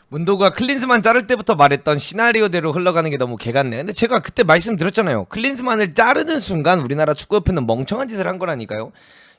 문도가 클린스만 자를 때부터 말했던 시나리오대로 흘러가는 게 너무 개같네. 근데 제가 그때 말씀드렸잖아요. 클린스만을 자르는 순간 우리나라 축구협회는 멍청한 짓을 한 거라니까요.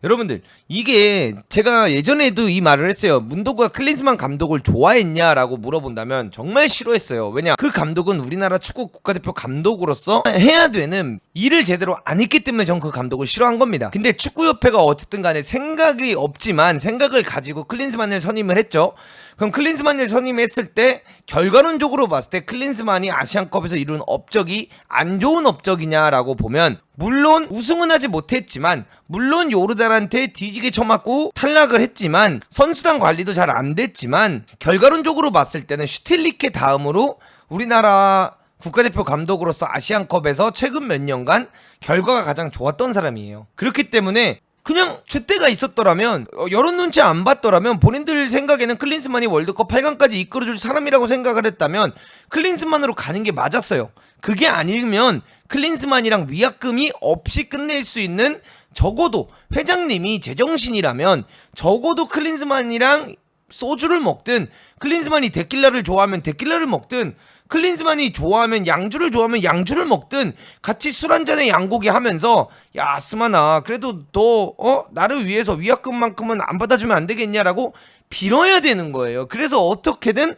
여러분들, 이게 제가 예전에도 이 말을 했어요. 문도가 클린스만 감독을 좋아했냐라고 물어본다면 정말 싫어했어요. 왜냐, 그 감독은 우리나라 축구 국가대표 감독으로서 해야 되는 일을 제대로 안 했기 때문에 전 그 감독을 싫어한 겁니다. 근데 축구협회가 어쨌든 간에 생각이 없지만 생각을 가지고 클린스만을 선임을 했죠. 그럼 클린스만을 선임했을 때 결과론적으로 봤을 때 클린스만이 아시안컵에서 이룬 업적이 안 좋은 업적이냐라고 보면, 물론 우승은 하지 못했지만, 물론 요르단한테 뒤지게 쳐맞고 탈락을 했지만, 선수단 관리도 잘 안 됐지만, 결과론적으로 봤을 때는 슈틸리케 다음으로 우리나라 국가대표 감독으로서 아시안컵에서 최근 몇 년간 결과가 가장 좋았던 사람이에요. 그렇기 때문에 그냥 줏대가 있었더라면, 여론 눈치 안 봤더라면, 본인들 생각에는 클린스만이 월드컵 8강까지 이끌어줄 사람이라고 생각을 했다면 클린스만으로 가는 게 맞았어요. 그게 아니면 클린스만이랑 위약금이 없이 끝낼 수 있는, 적어도 회장님이 제정신이라면 적어도 클린스만이랑 소주를 먹든, 클린스만이 데킬라를 좋아하면 데킬라를 먹든, 클린스만이 좋아하면 양주를 좋아하면 양주를 먹든 같이 술 한잔에 양고기 하면서, 야 스만아 그래도 너 나를 위해서 위약금만큼은 안 받아주면 안 되겠냐라고 빌어야 되는 거예요. 그래서 어떻게든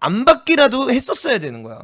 안 받기라도 했었어야 되는 거야.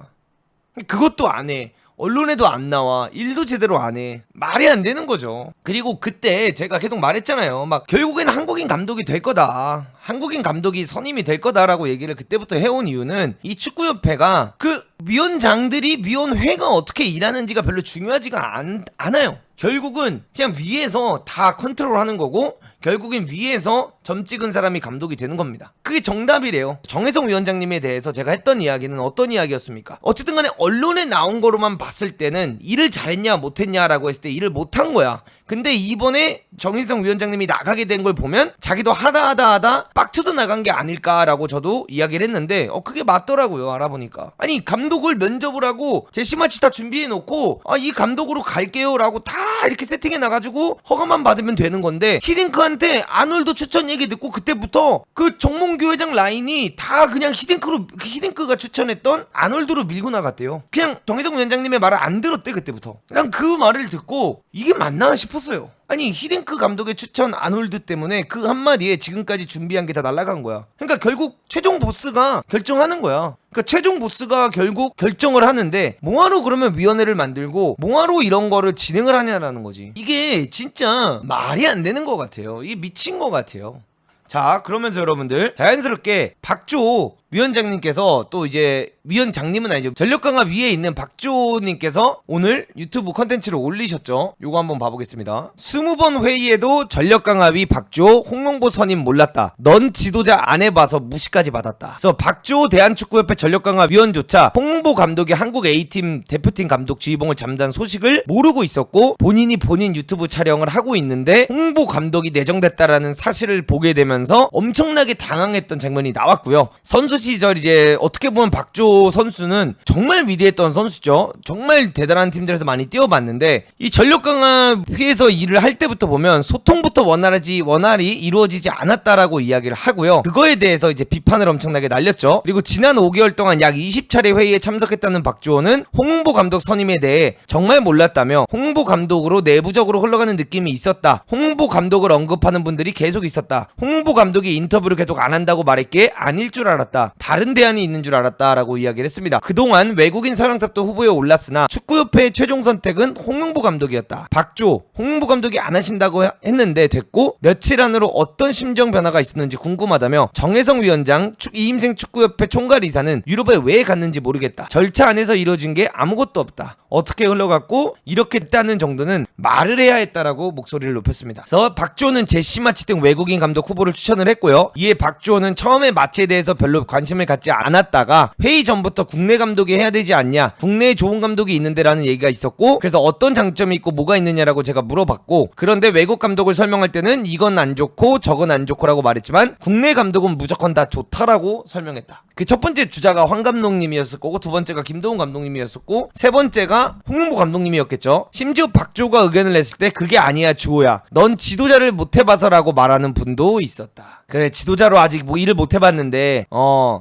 그것도 안 해. 언론에도 안 나와. 일도 제대로 안 해. 말이 안 되는 거죠. 그리고 그때 제가 계속 말했잖아요. 막 결국엔 한국인 감독이 될 거다, 한국인 감독이 선임이 될 거다라고 얘기를 그때부터 해온 이유는, 이 축구협회가 그 위원장들이, 위원회가 어떻게 일하는지가 별로 중요하지가 않아요. 결국은 그냥 위에서 다 컨트롤하는 거고, 결국엔 위에서 점 찍은 사람이 감독이 되는 겁니다. 그게 정답이래요. 정혜성 위원장님에 대해서 제가 했던 이야기는 어떤 이야기였습니까? 어쨌든 간에 언론에 나온 거로만 봤을 때는 일을 잘했냐 못했냐라고 했을 때 일을 못한 거야. 근데 이번에 정혜성 위원장님이 나가게 된 걸 보면 자기도 하다 빡쳐서 나간 게 아닐까라고 저도 이야기를 했는데, 그게 맞더라고요. 알아보니까. 아니, 감독을 면접을 하고 제시마치 다 준비해 놓고 이 감독으로 갈게요 라고 다 이렇게 세팅해 놔가지고 허가만 받으면 되는 건데, 히딩크한테 아놀드 추천 얘기 듣고 그때부터 그 정몽규 회장 라인이 다 그냥 히딩크가 추천했던 아놀드로 밀고 나갔대요. 그냥 정혜성 위원장님의 말을 안 들었대. 그때부터 그냥 그 말을 듣고 이게 맞나 싶었어요. 아니, 히딩크 감독의 추천 아놀드 때문에 그 한마디에 지금까지 준비한 게 다 날아간 거야. 그러니까 결국 최종 보스가 결정하는 거야. 그러니까 최종 보스가 결국 결정을 하는데, 뭐하러 그러면 위원회를 만들고 뭐하러 이런 거를 진행을 하냐라는 거지. 이게 진짜 말이 안 되는 것 같아요. 이게 미친 것 같아요. 자, 그러면서 여러분들 자연스럽게 박주호 위원장님께서, 또 이제 위원장님은 아니죠, 전력강화 위에 있는 박주호님께서 오늘 유튜브 컨텐츠를 올리셨죠. 요거 한번 봐보겠습니다. 20번 회의에도 전력강화위 박주호 홍명보 선임 몰랐다. 넌 지도자 안 해봐서 무시까지 받았다. 그래서 박주호 대한축구협회 전력강화위원조차 홍명보 감독이 한국 A팀 대표팀 감독 지휘봉을 잠단 소식을 모르고 있었고, 본인이 본인 유튜브 촬영을 하고 있는데 홍명보 감독이 내정됐다라는 사실을 보게 되면서 엄청나게 당황했던 장면이 나왔고요. 선수 시절 이제 어떻게 보면 박주호 선수는 정말 위대했던 선수죠. 정말 대단한 팀들에서 많이 뛰어봤는데, 이 전력강화위에서 일을 할 때부터 보면 소통부터 원활히 이루어지지 않았다라고 이야기를 하고요. 그거에 대해서 이제 비판을 엄청나게 날렸죠. 그리고 지난 5개월 동안 약 20차례 회의에 참석했다는 박주호는 홍명보 감독 선임에 대해 정말 몰랐다며, 홍명보 감독으로 내부적으로 흘러가는 느낌이 있었다. 홍명보 감독을 언급하는 분들이 계속 있었다. 홍명보 감독이 인터뷰를 계속 안 한다고 말했기에 아닐 줄 알았다. 다른 대안이 있는 줄 알았다라고 이야기를 했습니다. 그동안 외국인 사령탑도 후보에 올랐으나 축구협회의 최종 선택은 홍명보 감독이었다. 박주호, 홍명보 감독이 안 하신다고 했는데 됐고, 며칠 안으로 어떤 심정 변화가 있었는지 궁금하다며, 정혜성 위원장 이임생 축구협회 총괄 이사는 유럽에 왜 갔는지 모르겠다. 절차 안에서 이루어진 게 아무것도 없다. 어떻게 흘러갔고 이렇게 됐다는 정도는 말을 해야 했다라고 목소리를 높였습니다. 그래서 박주호는 제시마치 등 외국인 감독 후보를 추천을 했고요. 이에 박주호는 처음에 마치에 대해서 별로 관심을 갖지 않았다가 회의 전부터 국내 감독이 해야 되지 않냐, 국내에 좋은 감독이 있는데 라는 얘기가 있었고, 그래서 어떤 장점이 있고 뭐가 있느냐라고 제가 물어봤고, 그런데 외국 감독을 설명할 때는 이건 안 좋고 저건 안 좋고 라고 말했지만 국내 감독은 무조건 다 좋다라고 설명했다. 그 첫 번째 주자가 황 감독님이었을 거고, 두 번째가 김도훈 감독님이었었고, 세 번째가 지도자가 홍명보 감독님이었겠죠. 심지어 박주호가 의견을 냈을 때 그게 아니야 주호야, 넌 지도자를 못 해봐서라고 말하는 분도 있었다. 그래, 지도자로 아직 뭐 일을 못 해봤는데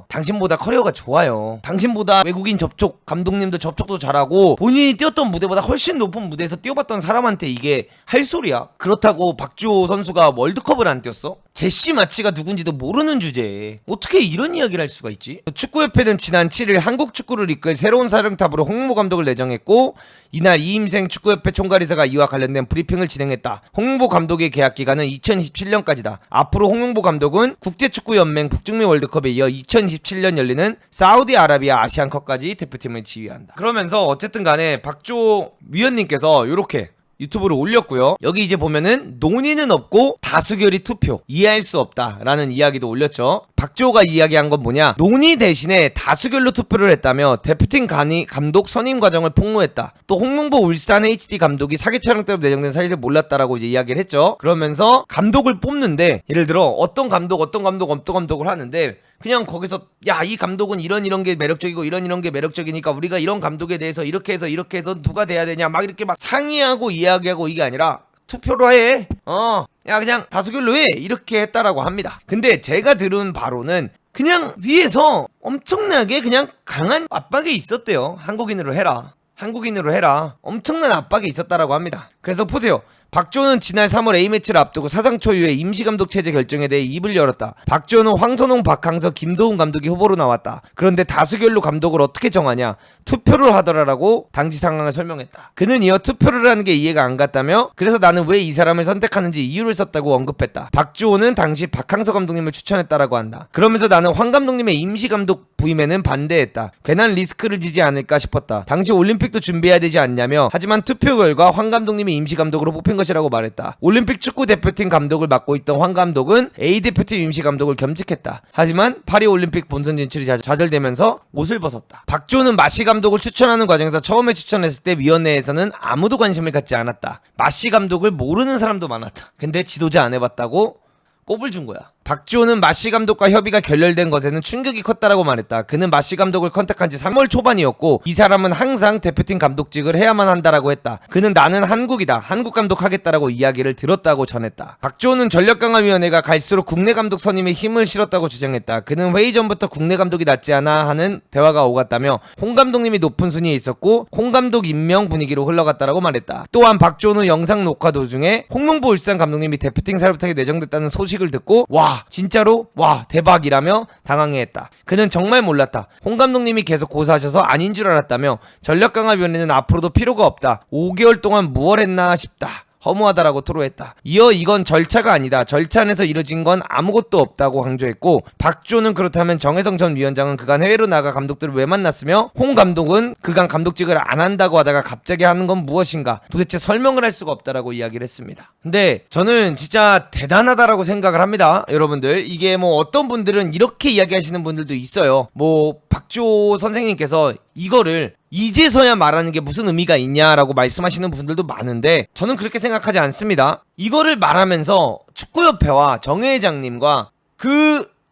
당신보다 커리어가 좋아요. 당신보다 외국인 접촉 감독님들 접촉도 잘하고 본인이 뛰었던 무대보다 훨씬 높은 무대에서 뛰어봤던 사람한테 이게 할 소리야? 그렇다고 박주호 선수가 월드컵을 안 뛰었어? 제시 마치가 누군지도 모르는 주제에 어떻게 이런 이야기를 할 수가 있지? 축구협회는 지난 7일 한국 축구를 이끌 새로운 사령탑으로 홍명보 감독을 내정했고, 이날 이임생 축구협회 총괄이사가 이와 관련된 브리핑을 진행했다. 홍명보 감독의 계약 기간은 2027년까지다. 앞으로 홍명보 감독은 국제축구연맹 북중미 월드컵에 이어 2027년 열리는 사우디아라비아 아시안컵까지 대표팀을 지휘한다. 그러면서 어쨌든 간에 박주호 위원님께서 이렇게 유튜브를 올렸고요. 여기 이제 보면은 논의는 없고 다수결이 투표, 이해할 수 없다라는 이야기도 올렸죠. 박주호가 이야기한 건 뭐냐, 논의 대신에 다수결로 투표를 했다며 대표팀 감독 선임 과정을 폭로했다. 또 홍명보 울산 HD 감독이 사기 촬영 때문에 내정된 사실을 몰랐다라고 이제 이야기를 했죠. 그러면서 감독을 뽑는데, 예를 들어 어떤 감독을 하는데 그냥 거기서 야, 이 감독은 이런 게 매력적이고 이런 게 매력적이니까 우리가 이런 감독에 대해서 이렇게 해서 누가 돼야 되냐 막 이렇게 막 상의하고 이야기하고, 이게 아니라 투표로 해. 야, 그냥 다수결로 해. 이렇게 했다라고 합니다. 근데 제가 들은 바로는 그냥 위에서 엄청나게 그냥 강한 압박이 있었대요. 한국인으로 해라. 엄청난 압박이 있었다라고 합니다. 그래서 보세요. 박주호는 지난 3월 A매치를 앞두고 사상 초유의 임시감독 체제 결정에 대해 입을 열었다. 박주호는 황선홍, 박항서, 김도훈 감독이 후보로 나왔다. 그런데 다수결로 감독을 어떻게 정하냐, 투표를 하더라라고 당시 상황을 설명했다. 그는 이어 투표를 하는 게 이해가 안 갔다며, 그래서 나는 왜 이 사람을 선택하는지 이유를 썼다고 언급했다. 박주호는 당시 박항서 감독님을 추천했다라고 한다. 그러면서 나는 황 감독님의 임시감독 부임에는 반대했다. 괜한 리스크를 지지 않을까 싶었다. 당시 올림픽도 준비해야 되지 않냐며, 하지만 투표 결과 황 감독님이 임시감독으로 뽑힌 것이라고 말했다. 올림픽 축구 대표팀 감독을 맡고 있던 황 감독은 A대표팀 임시 감독을 겸직했다. 하지만 파리 올림픽 본선 진출이 좌절되면서 옷을 벗었다. 박주호는 마시 감독을 추천하는 과정에서 처음에 추천했을 때 위원회에서는 아무도 관심을 갖지 않았다. 마시 감독을 모르는 사람도 많았다. 근데 지도자 안 해봤다고 꼽을 준 거야. 박주호는 마시 감독과 협의가 결렬된 것에는 충격이 컸다라고 말했다. 그는 마시 감독을 컨택한 지 3월 초반이었고, 이 사람은 항상 대표팀 감독직을 해야만 한다라고 했다. 그는 나는 한국이다, 한국 감독 하겠다라고 이야기를 들었다고 전했다. 박주호는 전력강화위원회가 갈수록 국내 감독 선임에 힘을 실었다고 주장했다. 그는 회의 전부터 국내 감독이 낫지 않아 하는 대화가 오갔다며, 홍 감독님이 높은 순위에 있었고 홍 감독 임명 분위기로 흘러갔다라고 말했다. 또한 박주호는 영상 녹화 도중에 홍명보 울산 감독님이 대표팀 사령탑에 내정됐다는 소식을 듣고 와, 진짜로? 와, 대박이라며 당황해했다. 그는 정말 몰랐다. 홍 감독님이 계속 고사하셔서 아닌 줄 알았다며, 전력강화위원회는 앞으로도 필요가 없다. 5개월 동안 무얼 했나 싶다. 허무하다라고 토로했다. 이어 이건 절차가 아니다. 절차 안에서 이뤄진 건 아무것도 없다고 강조했고, 박주호는 그렇다면 정혜성 전 위원장은 그간 해외로 나가 감독들을 왜 만났으며, 홍 감독은 그간 감독직을 안 한다고 하다가 갑자기 하는 건 무엇인가, 도대체 설명을 할 수가 없다라고 이야기를 했습니다. 근데 저는 진짜 대단하다라고 생각을 합니다. 여러분들, 이게 뭐 어떤 분들은 이렇게 이야기하시는 분들도 있어요. 뭐 박주호 선생님께서 이거를 이제서야 말하는 게 무슨 의미가 있냐라고 말씀하시는 분들도 많은데, 저는 그렇게 생각하지 않습니다. 이거를 말하면서 축구협회와 정 회장님과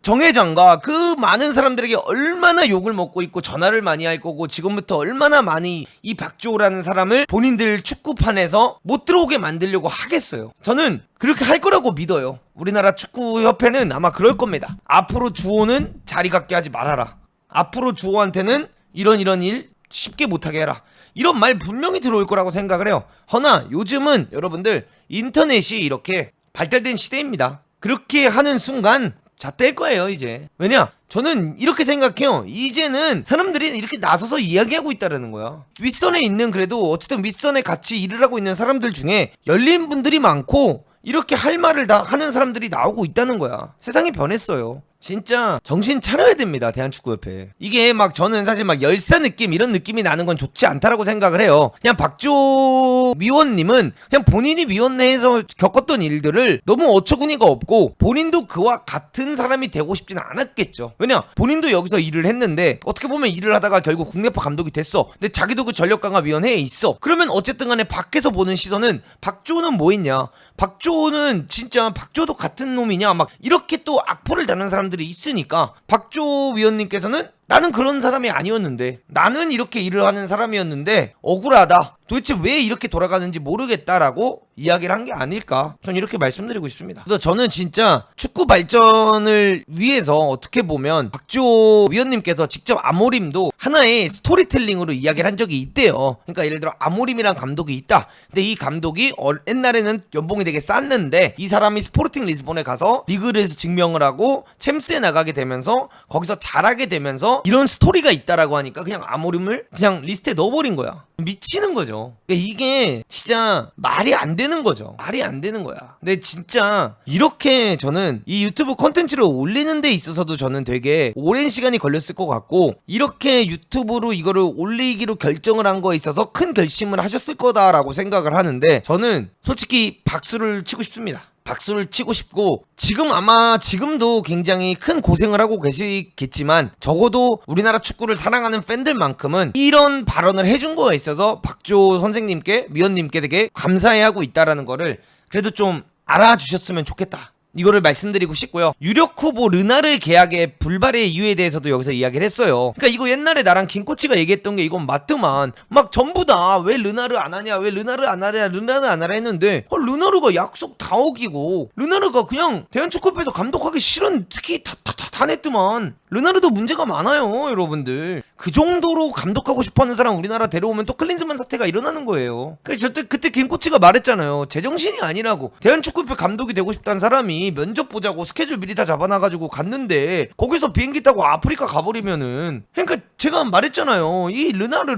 정 회장과 그 많은 사람들에게 얼마나 욕을 먹고 있고 전화를 많이 할 거고, 지금부터 얼마나 많이 이 박주호라는 사람을 본인들 축구판에서 못 들어오게 만들려고 하겠어요. 저는 그렇게 할 거라고 믿어요. 우리나라 축구협회는 아마 그럴 겁니다. 앞으로 주호는 자리 갖게 하지 말아라. 앞으로 주호한테는 이런 일 쉽게 못하게 해라. 이런 말 분명히 들어올 거라고 생각을 해요. 허나 요즘은 여러분들 인터넷이 이렇게 발달된 시대입니다. 그렇게 하는 순간 잣될 거예요 이제. 왜냐? 저는 이렇게 생각해요. 이제는 사람들이 이렇게 나서서 이야기하고 있다라는 거야. 윗선에 있는, 그래도 어쨌든 윗선에 같이 일을 하고 있는 사람들 중에 열린 분들이 많고 이렇게 할 말을 다 하는 사람들이 나오고 있다는 거야. 세상이 변했어요. 진짜 정신 차려야 됩니다, 대한축구협회. 이게 막 저는 사실 막 열사 느낌, 이런 느낌이 나는 건 좋지 않다라고 생각을 해요. 그냥 박주호 위원님은 그냥 본인이 위원회에서 겪었던 일들을 너무 어처구니가 없고, 본인도 그와 같은 사람이 되고 싶지는 않았겠죠. 왜냐? 본인도 여기서 일을 했는데 어떻게 보면 일을 하다가 결국 국내파 감독이 됐어. 근데 자기도 그 전력강화위원회에 있어. 그러면 어쨌든 간에 밖에서 보는 시선은 박주호는 뭐 있냐, 박주호는 진짜 박주호도 같은 놈이냐, 막 이렇게 또 악플을 다는 사람들이 있으니까, 박주호 위원님께서는 나는 그런 사람이 아니었는데, 나는 이렇게 일을 하는 사람이었는데 억울하다, 도대체 왜 이렇게 돌아가는지 모르겠다라고 이야기를 한 게 아닐까, 전 이렇게 말씀드리고 싶습니다. 그래서 저는 진짜 축구 발전을 위해서 어떻게 보면 박주호 위원님께서 직접 아모림도 하나의 스토리텔링으로 이야기를 한 적이 있대요. 그러니까 예를 들어 아모림이란 감독이 있다. 근데 이 감독이 옛날에는 연봉이 되게 쌌는데 이 사람이 스포르팅 리스본에 가서 리그에서 증명을 하고 챔스에 나가게 되면서 거기서 잘하게 되면서 이런 스토리가 있다라고 하니까 그냥 아모림을 그냥 리스트에 넣어버린 거야. 미치는 거죠. 그러니까 이게 진짜 말이 안 되는 거죠. 말이 안 되는 거야. 근데 진짜 이렇게 저는 이 유튜브 콘텐츠를 올리는 데 있어서도 저는 되게 오랜 시간이 걸렸을 것 같고, 이렇게 유튜브로 이거를 올리기로 결정을 한 거에 있어서 큰 결심을 하셨을 거다라고 생각을 하는데, 저는 솔직히 박수를 치고 싶습니다. 박수를 치고 싶고, 지금도 굉장히 큰 고생을 하고 계시겠지만 적어도 우리나라 축구를 사랑하는 팬들만큼은 이런 발언을 해준 거에 있어서 박주호 선생님께, 위원님께 되게 감사해하고 있다라는 거를 그래도 좀 알아주셨으면 좋겠다, 이거를 말씀드리고 싶고요. 유력 후보 르나르 계약의 불발의 이유에 대해서도 여기서 이야기를 했어요. 그러니까 이거 옛날에 나랑 김코치가 얘기했던 게 이건 맞더만, 막 전부 다 왜 르나르 안 하냐, 왜 르나르 안 하냐, 르나르 안 하냐 했는데 르나르가 약속 다 어기고, 르나르가 그냥 대한축구협회에서 감독하기 싫은 특히 다 냈더만. 르나르도 문제가 많아요, 여러분들. 그 정도로 감독하고 싶어하는 사람 우리나라 데려오면 또 클린스만 사태가 일어나는 거예요. 그래서 그때 김코치가 말했잖아요. 제정신이 아니라고. 대한축구협회 감독이 되고 싶다는 사람이 면접 보자고 스케줄 미리 다 잡아놔가지고 갔는데 거기서 비행기 타고 아프리카 가버리면은, 그러니까 제가 말했잖아요. 이 르나르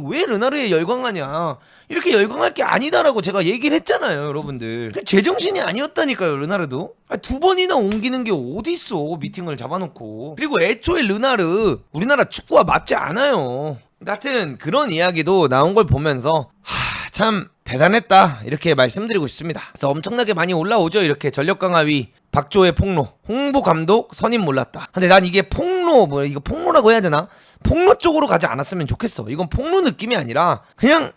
왜 르나르에 열광하냐, 이렇게 열광할 게 아니다라고 제가 얘기를 했잖아요, 여러분들. 제정신이 아니었다니까요, 르나르도. 두 번이나 옮기는 게 어딨어, 미팅을 잡아놓고. 그리고 애초에 르나르 우리나라 축구와 맞지 않아요. 하여튼 그런 이야기도 나온 걸 보면서 참 대단했다, 이렇게 말씀드리고 싶습니다. 그래서 엄청나게 많이 올라오죠. 이렇게 전력 강화위, 박조의 폭로, 홍보 감독 선임 몰랐다. 근데 난 이게 이거 폭로라고 해야 되나? 폭로 쪽으로 가지 않았으면 좋겠어. 이건 폭로 느낌이 아니라 그냥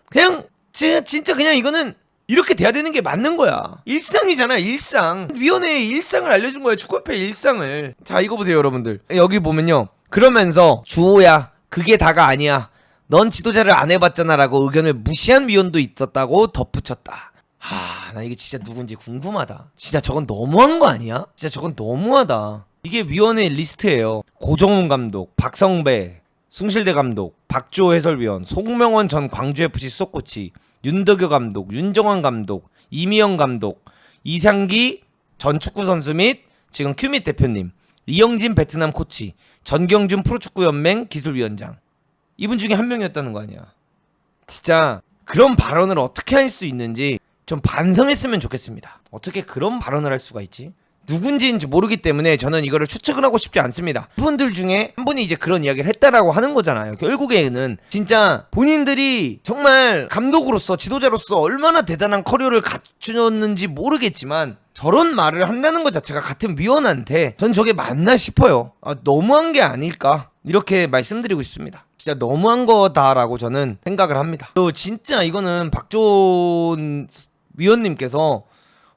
진짜 그냥 이거는 이렇게 돼야 되는 게 맞는 거야. 일상이잖아, 일상. 위원회의 일상을 알려준 거야, 축구협회의 일상을. 자, 이거 보세요, 여러분들. 여기 보면요, 그러면서 주호야, 그게 다가 아니야, 넌 지도자를 안 해봤잖아 라고 의견을 무시한 위원도 있었다고 덧붙였다. 나 이게 진짜 누군지 궁금하다. 진짜 저건 너무한 거 아니야? 진짜 저건 너무하다. 이게 위원회 리스트예요. 고정훈 감독, 박성배, 숭실대 감독, 박주호 해설위원, 송명원 전 광주FC 수석코치, 윤덕여 감독, 윤정환 감독, 이미영 감독, 이상기 전 축구선수 및 지금 큐밋 대표님, 이영진 베트남 코치, 전경준 프로축구연맹 기술위원장. 이분 중에 한 명이었다는 거 아니야. 진짜 그런 발언을 어떻게 할 수 있는지 좀 반성했으면 좋겠습니다. 어떻게 그런 발언을 할 수가 있지? 누군지인지 모르기 때문에 저는 이거를 추측을 하고 싶지 않습니다. 분들 중에 한 분이 이제 그런 이야기를 했다라고 하는 거잖아요. 결국에는 진짜 본인들이 정말 감독으로서, 지도자로서 얼마나 대단한 커리어를 갖추었는지 모르겠지만 저런 말을 한다는 것 자체가 같은 위원한테 전 저게 맞나 싶어요. 너무한 게 아닐까, 이렇게 말씀드리고 싶습니다. 진짜 너무한 거다라고 저는 생각을 합니다. 또 진짜 이거는 박조훈 위원님께서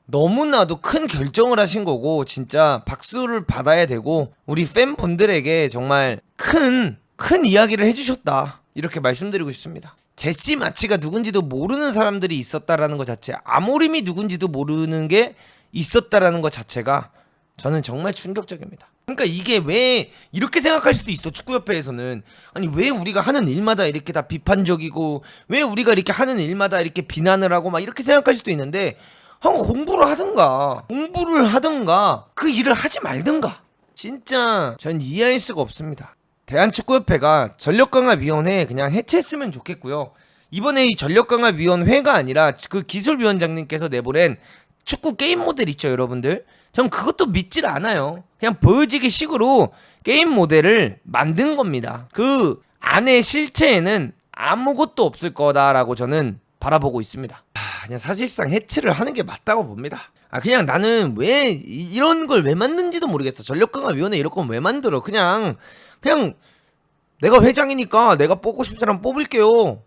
너무나도 큰 결정을 하신 거고 진짜 박수를 받아야 되고, 우리 팬분들에게 정말 큰 이야기를 해주셨다, 이렇게 말씀드리고 싶습니다. 제시 마치가 누군지도 모르는 사람들이 있었다라는 것 자체, 아모림이 누군지도 모르는 게 있었다라는 것 자체가 저는 정말 충격적입니다. 그러니까 이게 왜 이렇게 생각할 수도 있어, 축구협회에서는. 아니 왜 우리가 하는 일마다 이렇게 다 비판적이고, 왜 우리가 이렇게 하는 일마다 이렇게 비난을 하고 막 이렇게 생각할 수도 있는데, 공부를 하든가 그 일을 하지 말든가. 진짜 전 이해할 수가 없습니다. 대한축구협회가 전력강화위원회 그냥 해체했으면 좋겠고요. 이번에 이 전력강화위원회가 아니라 그 기술위원장님께서 내보낸 축구 게임 모델 있죠, 여러분들. 전 그것도 믿질 않아요. 그냥 보여지기 식으로 게임 모델을 만든 겁니다. 그 안에 실체에는 아무것도 없을 거다라고 저는 바라보고 있습니다. 그냥 사실상 해체를 하는 게 맞다고 봅니다. 그냥 나는 왜 이런 걸 왜 만든지도 모르겠어. 전력강화위원회 이런 건 왜 만들어. 그냥 내가 회장이니까 내가 뽑고 싶은 사람 뽑을게요.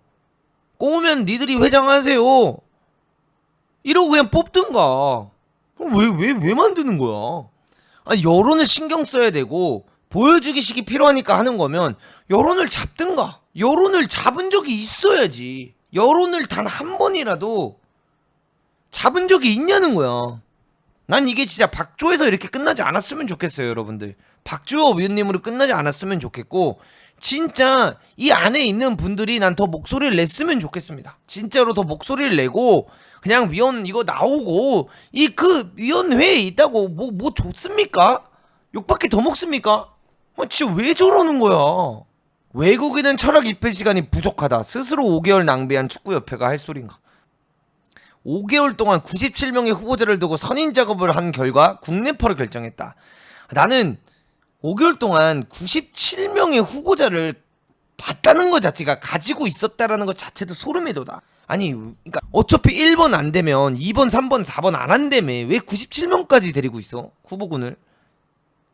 뽑으면 니들이 회장하세요, 이러고 그냥 뽑든가. 왜 만드는 거야? 여론을 신경 써야 되고 보여주기식이 필요하니까 하는 거면 여론을 잡든가. 여론을 잡은 적이 있어야지. 여론을 단 한 번이라도 잡은 적이 있냐는 거야. 난 이게 진짜 박주호에서 이렇게 끝나지 않았으면 좋겠어요, 여러분들. 박주호 위원님으로 끝나지 않았으면 좋겠고, 진짜 이 안에 있는 분들이 난 더 목소리를 냈으면 좋겠습니다. 진짜로 더 목소리를 내고 그냥 위원 이거 나오고 이 그 위원회에 있다고 뭐 좋습니까? 욕밖에 더 먹습니까? 진짜 왜 저러는 거야? 외국인은 철학 입힐 시간이 부족하다. 스스로 5개월 낭비한 축구협회가 할 소린가? 5개월 동안 97명의 후보자를 두고 선임 작업을 한 결과 국내파를 결정했다. 나는 5개월 동안 97명의 후보자를 봤다는 것 자체가, 가지고 있었다라는 것 자체도 소름이 돋아. 아니, 그러니까 어차피 1번 안 되면 2번, 3번, 4번 안 한다며. 왜 97명까지 데리고 있어? 후보군을.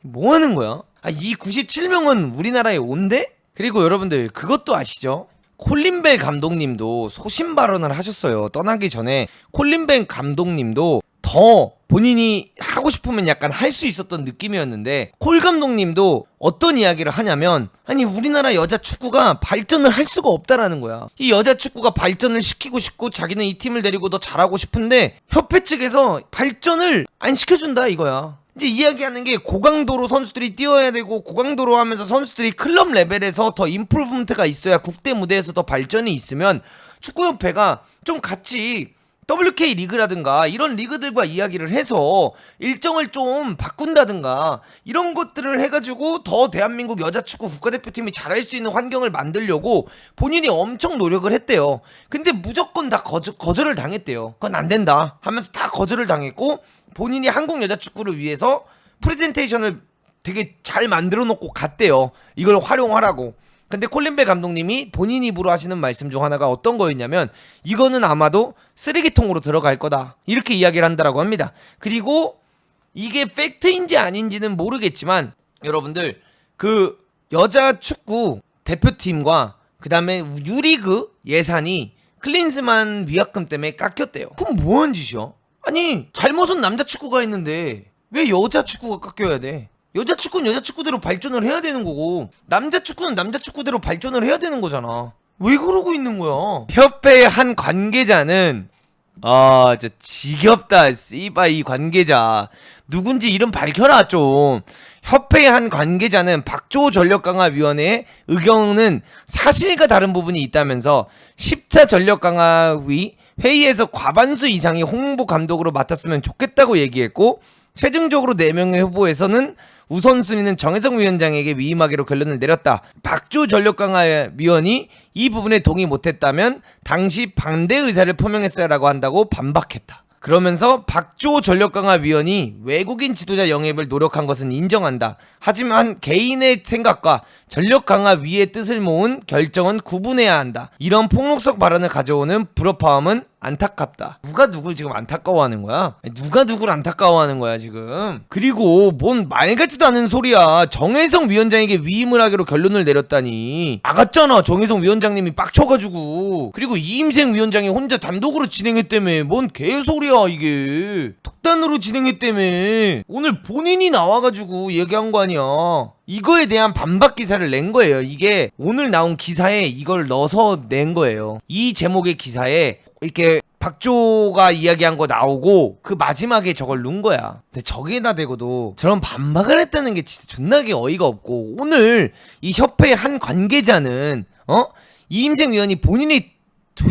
뭐 하는 거야? 이 97명은 우리나라에 온대? 그리고 여러분들 그것도 아시죠? 콜린 벨 감독님도 소신 발언을 하셨어요. 떠나기 전에 콜린 벨 감독님도 더 본인이 하고 싶으면 약간 할 수 있었던 느낌이었는데, 콜 감독님도 어떤 이야기를 하냐면, 아니 우리나라 여자 축구가 발전을 할 수가 없다라는 거야. 이 여자 축구가 발전을 시키고 싶고 자기는 이 팀을 데리고 더 잘하고 싶은데 협회 측에서 발전을 안 시켜준다 이거야. 이제 이야기하는 게 고강도로 선수들이 뛰어야 되고, 고강도로 하면서 선수들이 클럽 레벨에서 더 임프루브먼트가 있어야 국대 무대에서 더 발전이 있으면 축구협회가 좀 같이 WK 리그라든가 이런 리그들과 이야기를 해서 일정을 좀 바꾼다든가 이런 것들을 해가지고 더 대한민국 여자축구 국가대표팀이 잘할 수 있는 환경을 만들려고 본인이 엄청 노력을 했대요. 근데 무조건 다 거절을 당했대요. 그건 안 된다 하면서 다 거절을 당했고, 본인이 한국 여자축구를 위해서 프레젠테이션을 되게 잘 만들어 놓고 갔대요. 이걸 활용하라고. 근데 콜린 벨 감독님이 본인 입으로 하시는 말씀 중 하나가 어떤 거였냐면, 이거는 아마도 쓰레기통으로 들어갈 거다, 이렇게 이야기를 한다라고 합니다. 그리고 이게 팩트인지 아닌지는 모르겠지만 여러분들, 그 여자 축구 대표팀과 그 다음에 유리그 예산이 클린스만 위약금 때문에 깎였대요. 그럼 뭐하는 짓이야? 아니 잘못은 남자 축구가 했는데 왜 여자 축구가 깎여야 돼? 여자 축구는 여자 축구대로 발전을 해야 되는 거고, 남자 축구는 남자 축구대로 발전을 해야 되는 거잖아. 왜 그러고 있는 거야? 협회의 한 관계자는 진짜 지겹다. 씨바 이 관계자 누군지 이름 밝혀라 좀. 협회의 한 관계자는 박주호 전력강화위원회의 의견은 사실과 다른 부분이 있다면서 10차 전력강화위 회의에서 과반수 이상이 홍보 감독으로 맡았으면 좋겠다고 얘기했고, 최종적으로 4명의 후보에서는 우선순위는 정혜성 위원장에게 위임하기로 결론을 내렸다. 박주호 전력강화위원이 이 부분에 동의 못했다면 당시 반대 의사를 표명했어야라고 한다고 반박했다. 그러면서 박주호 전력강화위원이 외국인 지도자 영입을 노력한 것은 인정한다. 하지만 개인의 생각과 전력강화위의 뜻을 모은 결정은 구분해야 한다. 이런 폭력성 발언을 가져오는 불협화음은 안타깝다. 누가 누굴 지금 안타까워하는 거야? 누가 누굴 안타까워하는 거야 지금? 그리고 뭔 말 같지도 않은 소리야. 정혜성 위원장에게 위임을 하기로 결론을 내렸다니. 나갔잖아 정혜성 위원장님이 빡쳐가지고. 그리고 이임생 위원장이 혼자 단독으로 진행했다며. 뭔 개소리야 이게. 독단으로 진행했다며. 오늘 본인이 나와가지고 얘기한 거 아니야. 이거에 대한 반박 기사를 낸 거예요. 이게 오늘 나온 기사에 이걸 넣어서 낸 거예요. 이 제목의 기사에 이렇게 박조가 이야기한 거 나오고 그 마지막에 저걸 넣은 거야. 근데 저기에다 대고도 저런 반박을 했다는 게 진짜 존나게 어이가 없고, 오늘 이 협회의 한 관계자는 이임생 위원이 본인이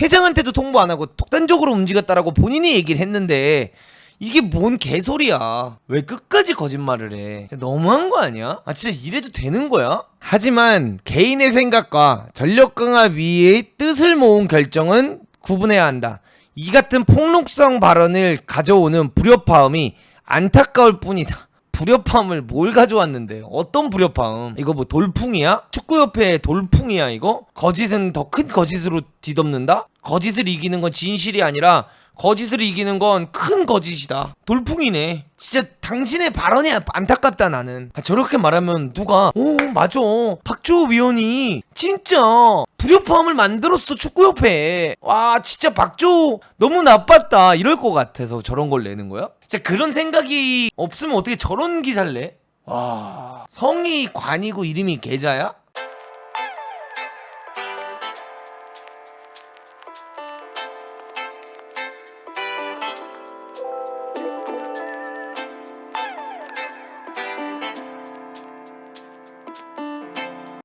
회장한테도 통보 안 하고 독단적으로 움직였다라고 본인이 얘기를 했는데, 이게 뭔 개소리야. 왜 끝까지 거짓말을 해? 너무한 거 아니야? 진짜 이래도 되는 거야? 하지만 개인의 생각과 전력강화위의 뜻을 모은 결정은 구분해야 한다. 이 같은 폭력성 발언을 가져오는 불협화음이 안타까울 뿐이다. 불협화음을 뭘 가져왔는데? 어떤 불협화음? 이거 뭐 돌풍이야? 축구협회의 돌풍이야 이거? 거짓은 더 큰 거짓으로 뒤덮는다? 거짓을 이기는 건 진실이 아니라 거짓을 이기는 건 큰 거짓이다. 돌풍이네. 진짜 당신의 발언이 안타깝다 나는. 저렇게 말하면 누가 맞아 박주호 위원이 진짜 불협화음을 만들었어 축구협회에. 와 진짜 박주호 너무 나빴다 이럴 것 같아서 저런 걸 내는 거야? 진짜 그런 생각이 없으면 어떻게 저런 기사를 내? 성이 관이고 이름이 계좌야?